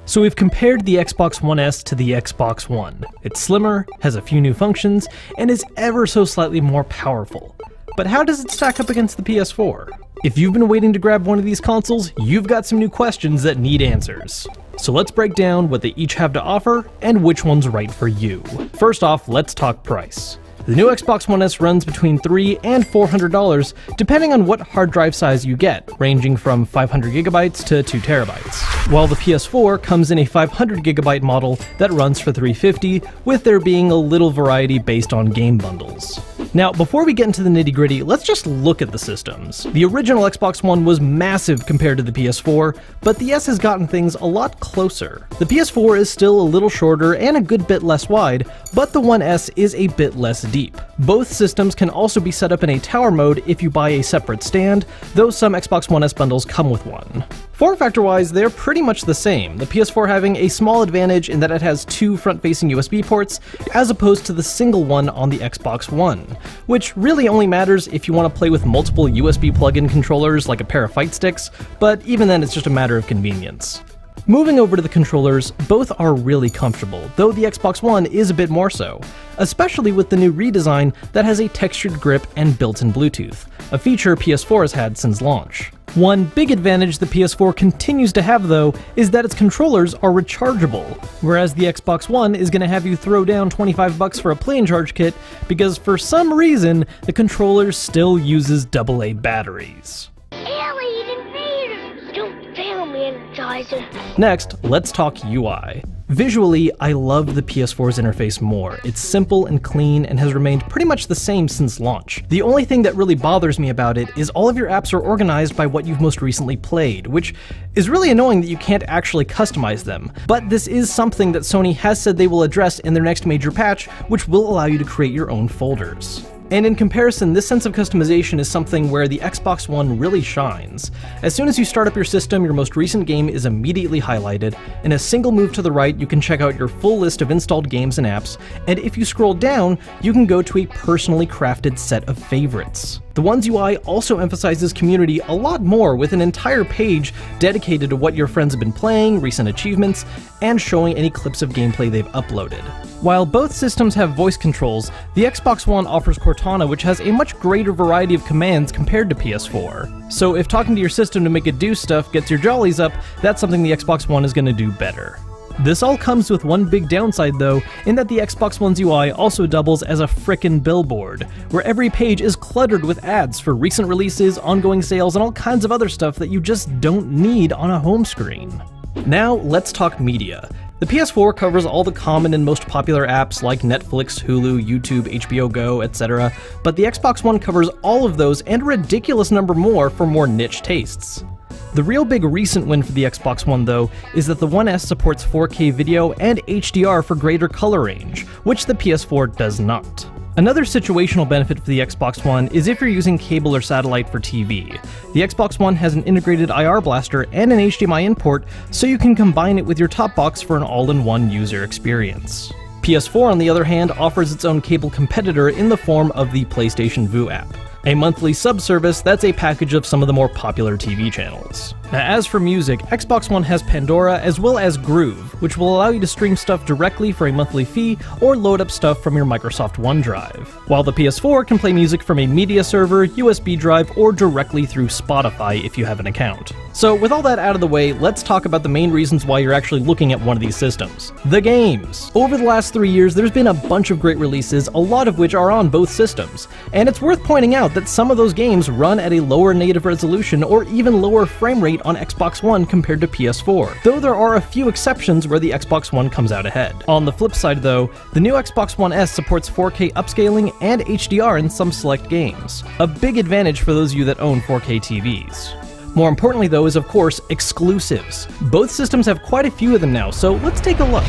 So we've compared the Xbox One S to the Xbox One. It's slimmer, has a few new functions, and is ever so slightly more powerful. But how does it stack up against the PS4? If you've been waiting to grab one of these consoles, you've got some new questions that need answers. So let's break down what they each have to offer and which one's right for you. First off, let's talk price. The new Xbox One S runs between $300 and $400, depending on what hard drive size you get, ranging from 500 gigabytes to 2 terabytes. While the PS4 comes in a 500 gigabyte model that runs for $350, with there being a little variety based on game bundles. Now, before we get into the nitty-gritty, let's just look at the systems. The original Xbox One was massive compared to the PS4, but the S has gotten things a lot closer. The PS4 is still a little shorter and a good bit less wide, but the One S is a bit less deep. Both systems can also be set up in a tower mode if you buy a separate stand, though some Xbox One S bundles come with one. Form factor-wise, they're pretty much the same, the PS4 having a small advantage in that it has 2 front-facing USB ports, as opposed to the single one on the Xbox One, which really only matters if you want to play with multiple USB plug-in controllers like a pair of fight sticks, but even then it's just a matter of convenience. Moving over to the controllers, both are really comfortable, though the Xbox One is a bit more so, especially with the new redesign that has a textured grip and built-in Bluetooth, a feature PS4 has had since launch. One big advantage the PS4 continues to have, though, is that its controllers are rechargeable, whereas the Xbox One is going to have you throw down $25 for a plain charge kit because for some reason the controller still uses AA batteries. Alien invaders! Don't fail me, Energizer. Next, let's talk UI. Visually, I love the PS4's interface more. It's simple and clean and has remained pretty much the same since launch. The only thing that really bothers me about it is all of your apps are organized by what you've most recently played, which is really annoying that you can't actually customize them. But this is something that Sony has said they will address in their next major patch, which will allow you to create your own folders. And in comparison, this sense of customization is something where the Xbox One really shines. As soon as you start up your system, your most recent game is immediately highlighted. In a single move to the right, you can check out your full list of installed games and apps, and if you scroll down, you can go to a personally crafted set of favorites. The One's UI also emphasizes community a lot more, with an entire page dedicated to what your friends have been playing, recent achievements, and showing any clips of gameplay they've uploaded. While both systems have voice controls, the Xbox One offers Cortana, which has a much greater variety of commands compared to PS4. So if talking to your system to make it do stuff gets your jollies up, that's something the Xbox One is going to do better. This all comes with one big downside though, in that the Xbox One's UI also doubles as a frickin' billboard, where every page is cluttered with ads for recent releases, ongoing sales, and all kinds of other stuff that you just don't need on a home screen. Now let's talk media. The PS4 covers all the common and most popular apps like Netflix, Hulu, YouTube, HBO Go, etc., but the Xbox One covers all of those and a ridiculous number more for more niche tastes. The real big recent win for the Xbox One, though, is that the One S supports 4K video and HDR for greater color range, which the PS4 does not. Another situational benefit for the Xbox One is if you're using cable or satellite for TV. The Xbox One has an integrated IR blaster and an HDMI in port, so you can combine it with your top box for an all-in-one user experience. PS4, on the other hand, offers its own cable competitor in the form of the PlayStation Vue app, a monthly sub-service that's a package of some of the more popular TV channels. Now, as for music, Xbox One has Pandora as well as Groove, which will allow you to stream stuff directly for a monthly fee or load up stuff from your Microsoft OneDrive, while the PS4 can play music from a media server, USB drive, or directly through Spotify if you have an account. So with all that out of the way, let's talk about the main reasons why you're actually looking at one of these systems. The games. Over the last 3 years, there's been a bunch of great releases, a lot of which are on both systems, and it's worth pointing out that some of those games run at a lower native resolution or even lower frame rate on Xbox One compared to PS4, though there are a few exceptions where the Xbox One comes out ahead. On the flip side though, the new Xbox One S supports 4K upscaling and HDR in some select games, a big advantage for those of you that own 4K TVs. More importantly though is of course exclusives. Both systems have quite a few of them now, so let's take a look.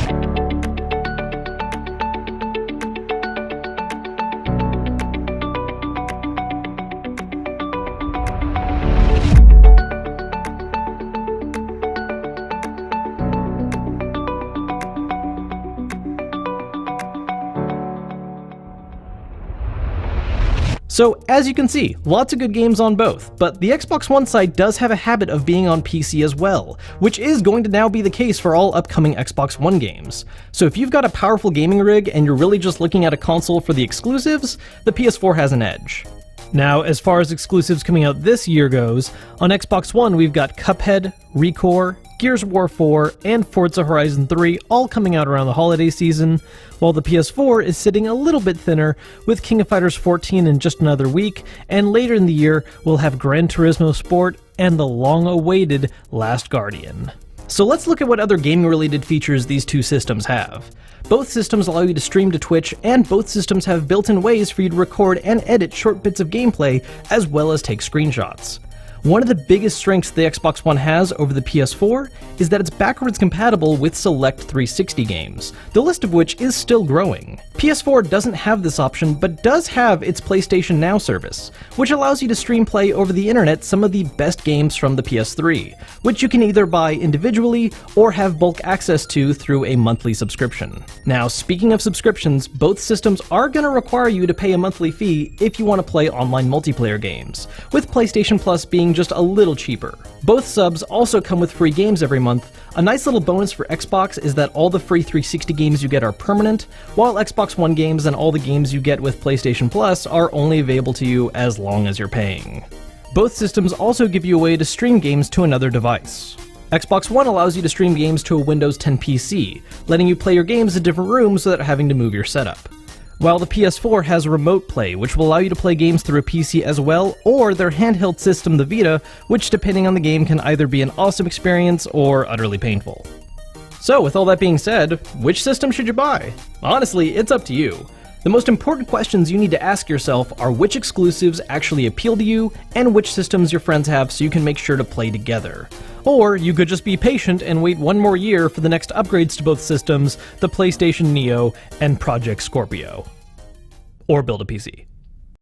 So as you can see, lots of good games on both, but the Xbox One side does have a habit of being on PC as well, which is going to now be the case for all upcoming Xbox One games. So if you've got a powerful gaming rig and you're really just looking at a console for the exclusives, the PS4 has an edge. Now, as far as exclusives coming out this year goes, on Xbox One we've got Cuphead, ReCore, Gears of War 4, and Forza Horizon 3 all coming out around the holiday season, while the PS4 is sitting a little bit thinner, with King of Fighters 14 in just another week, and later in the year we'll have Gran Turismo Sport and the long-awaited Last Guardian. So let's look at what other gaming-related features these two systems have. Both systems allow you to stream to Twitch, and both systems have built-in ways for you to record and edit short bits of gameplay, as well as take screenshots. One of the biggest strengths the Xbox One has over the PS4 is that it's backwards compatible with select 360 games, the list of which is still growing. PS4 doesn't have this option, but does have its PlayStation Now service, which allows you to stream play over the internet some of the best games from the PS3, which you can either buy individually or have bulk access to through a monthly subscription. Now, speaking of subscriptions, both systems are going to require you to pay a monthly fee if you want to play online multiplayer games, with PlayStation Plus being just a little cheaper. Both subs also come with free games every month. A nice little bonus for Xbox is that all the free 360 games you get are permanent, while Xbox One games and all the games you get with PlayStation Plus are only available to you as long as you're paying. Both systems also give you a way to stream games to another device. Xbox One allows you to stream games to a Windows 10 PC, letting you play your games in different rooms without having to move your setup. While the PS4 has Remote Play, which will allow you to play games through a PC as well, or their handheld system, the Vita, which depending on the game can either be an awesome experience or utterly painful. So with all that being said, which system should you buy? Honestly, it's up to you. The most important questions you need to ask yourself are which exclusives actually appeal to you, and which systems your friends have so you can make sure to play together. Or you could just be patient and wait one more year for the next upgrades to both systems, the PlayStation Neo and Project Scorpio. Or build a PC.